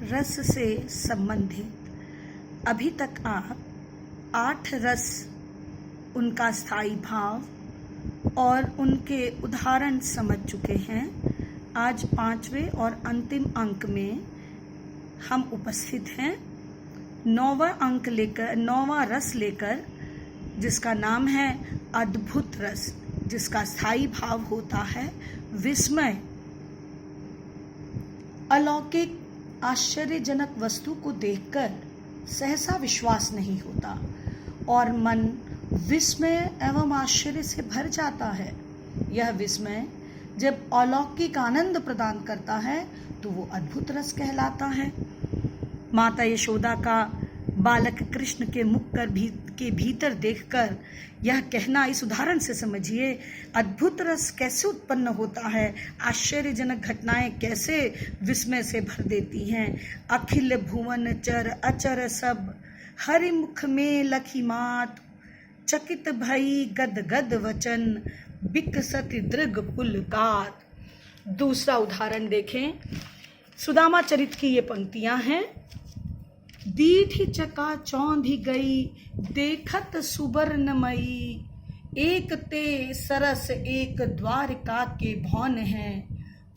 रस से संबंधित अभी तक आप 8 रस, उनका स्थायी भाव और उनके उदाहरण समझ चुके हैं। आज 5वें और अंतिम अंक में हम उपस्थित हैं। 9वां रस लेकर, जिसका नाम है अद्भुत रस, जिसका स्थायी भाव होता है विस्मय। अलौकिक आश्चर्यजनक वस्तु को देखकर सहसा विश्वास नहीं होता और मन विस्मय एवं आश्चर्य से भर जाता है। यह विस्मय जब अलौकिक आनंद प्रदान करता है तो वो अद्भुत रस कहलाता है। माता यशोदा का बालक कृष्ण के मुख के भीतर देखकर यह कहना, इस उदाहरण से समझिए अद्भुत रस कैसे उत्पन्न होता है, आश्चर्यजनक घटनाएं कैसे विस्मय से भर देती हैं। अखिल भुवन चर अचर सब, हरि मुख में लखी मात, चकित भई गद गद वचन, बिकसत दृग पुलकात। दूसरा उदाहरण देखें। सुदामा चरित की ये पंक्तियां हैं। दीठी चका चौंधी गई, देखत सुवर्णमयी, एक ते सरस एक द्वारिका के भवन है,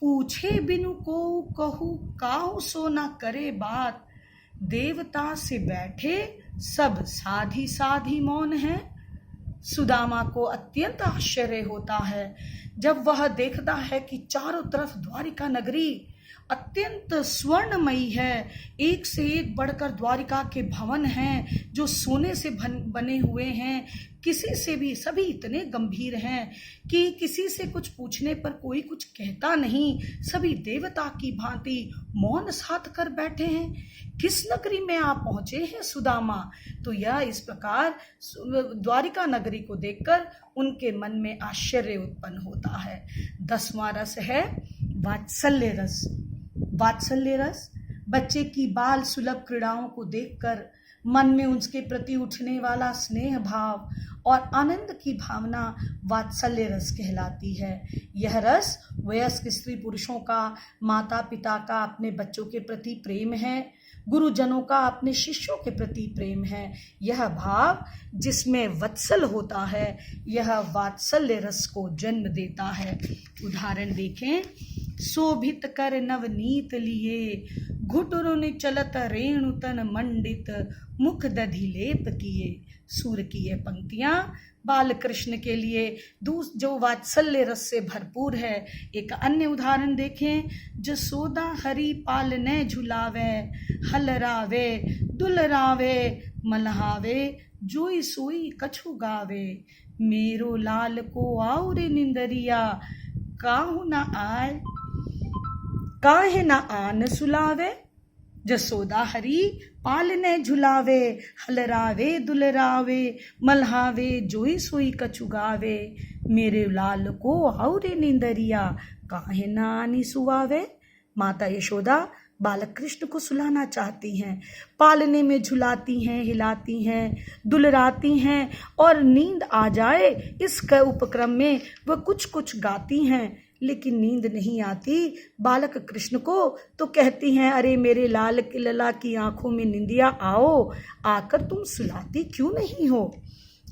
पूछे बिनु को कहू काहू सो न करे बात, देवता से बैठे सब साधी साधी मौन है। सुदामा को अत्यंत आश्चर्य होता है जब वह देखता है कि चारों तरफ द्वारिका नगरी अत्यंत स्वर्णमयी है। एक से एक बढ़कर द्वारिका के भवन हैं जो सोने से बने हुए हैं। किसी से भी सभी इतने गंभीर हैं कि किसी से कुछ पूछने पर कोई कुछ कहता नहीं। सभी देवता की भांति मौन साध कर बैठे हैं। किस नगरी में आप पहुंचे हैं सुदामा? तो यह इस प्रकार द्वारिका नगरी को देखकर उनके मन में आश्चर्य उत्पन्न होता है। 10वां रस है वात्सल्य रस। वात्सल्य रस बच्चे की बाल सुलभ क्रीड़ाओं को देखकर मन में उसके प्रति उठने वाला स्नेह भाव और आनंद की भावना वात्सल्य रस कहलाती है। यह रस वयस्क स्त्री पुरुषों का, माता पिता का अपने बच्चों के प्रति प्रेम है, गुरुजनों का अपने शिष्यों के प्रति प्रेम है। यह भाव जिसमें वत्सल होता है, यह वात्सल्य रस को जन्म देता है। उदाहरण देखें। शोभित कर नवनीत लिए, घुटुरुन चलत रेणुतन मंडित, मुख दधि लेप किए। सूर की ये पंक्तियां बाल कृष्ण के लिए जो वात्सल्य रस से भरपूर है। एक अन्य उदाहरण देखें। जसोदा हरि पालने झुलावे, हलरावे दुलरावे, मलहावे जोई सोई कछु गावे, मेरो लाल को आउरे निंदरिया, काहू न आए काहे न आन सुलावे। जसोदा हरी पालने झुलावे, हलरावे दुलरावे, मल्हावे जोई सोई कछुगावे, मेरे लाल को आउरे निंदरिया, काहे न आनी सुवावे। माता यशोदा बालक कृष्ण को सुलाना चाहती हैं, पालने में झुलाती हैं, हिलाती हैं, दुलराती हैं और नींद आ जाए इस उपक्रम में वह कुछ कुछ गाती हैं, लेकिन नींद नहीं आती बालक कृष्ण को। तो कहती हैं, अरे मेरे लाल लला की आंखों में निंदिया आओ, आकर तुम सुलाती क्यों नहीं हो।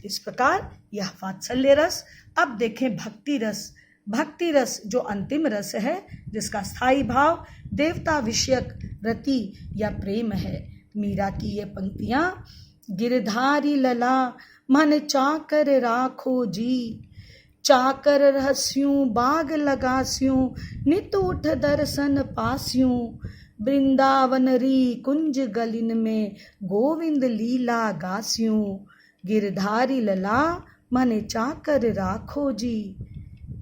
इस प्रकार यह वात्सल्य रस। अब देखें भक्ति रस। भक्ति रस जो अंतिम रस है, जिसका स्थायी भाव देवता विषयक रति या प्रेम है। मीरा की ये पंक्तियां। गिरधारी लला मन चाकर राखो जी, चाकर रहस्यूं बाग लगास्यूं, नित उठ दर्शन पास्यूं, वृंदावन री कुंज गलिन में, गोविंद लीला गास्यूं, गिरधारी लला मन चाकर राखो जी।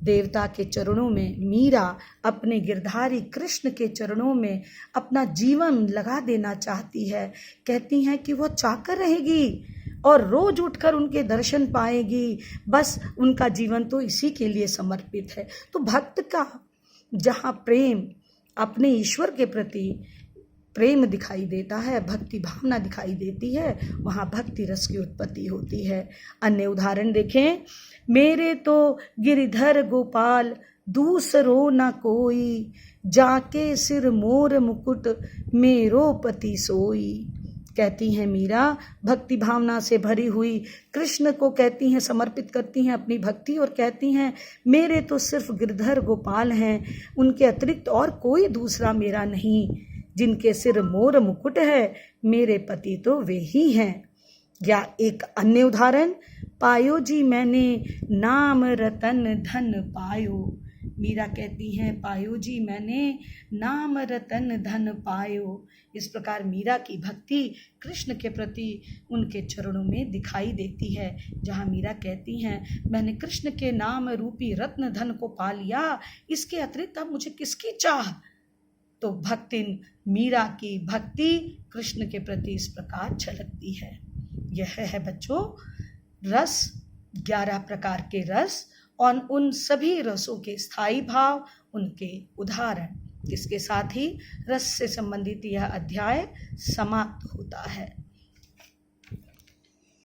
देवता के चरणों में मीरा अपने गिरधारी कृष्ण के चरणों में अपना जीवन लगा देना चाहती है। कहती हैं कि वो चाकर रहेगी और रोज उठकर उनके दर्शन पाएगी। बस उनका जीवन तो इसी के लिए समर्पित है। तो भक्त का जहाँ प्रेम अपने ईश्वर के प्रति प्रेम दिखाई देता है, भक्ति भावना दिखाई देती है, वहाँ भक्ति रस की उत्पत्ति होती है। अन्य उदाहरण देखें। मेरे तो गिरिधर गोपाल दूसरो न कोई, जाके सिर मोर मुकुट मेरो पति सोई। कहती हैं मीरा, भक्ति भावना से भरी हुई कृष्ण को कहती हैं, समर्पित करती हैं अपनी भक्ति और कहती हैं मेरे तो सिर्फ गिरधर गोपाल हैं, उनके अतिरिक्त और कोई दूसरा मेरा नहीं। जिनके सिर मोर मुकुट है मेरे पति तो वे ही हैं। या एक अन्य उदाहरण, पायो जी मैंने नाम रतन धन पायो। मीरा कहती हैं पायो जी मैंने नाम रतन धन पायो। इस प्रकार मीरा की भक्ति कृष्ण के प्रति उनके चरणों में दिखाई देती है, जहाँ मीरा कहती हैं मैंने कृष्ण के नाम रूपी रत्न धन को पा लिया, इसके अतिरिक्त अब मुझे किसकी चाह। तो भक्तिन मीरा की भक्ति कृष्ण के प्रति इस प्रकार झलकती है। यह है बच्चों रस, 11 प्रकार के रस और उन सभी रसों के स्थायी भाव, उनके उदाहरण। इसके साथ ही रस से संबंधित यह अध्याय समाप्त होता है।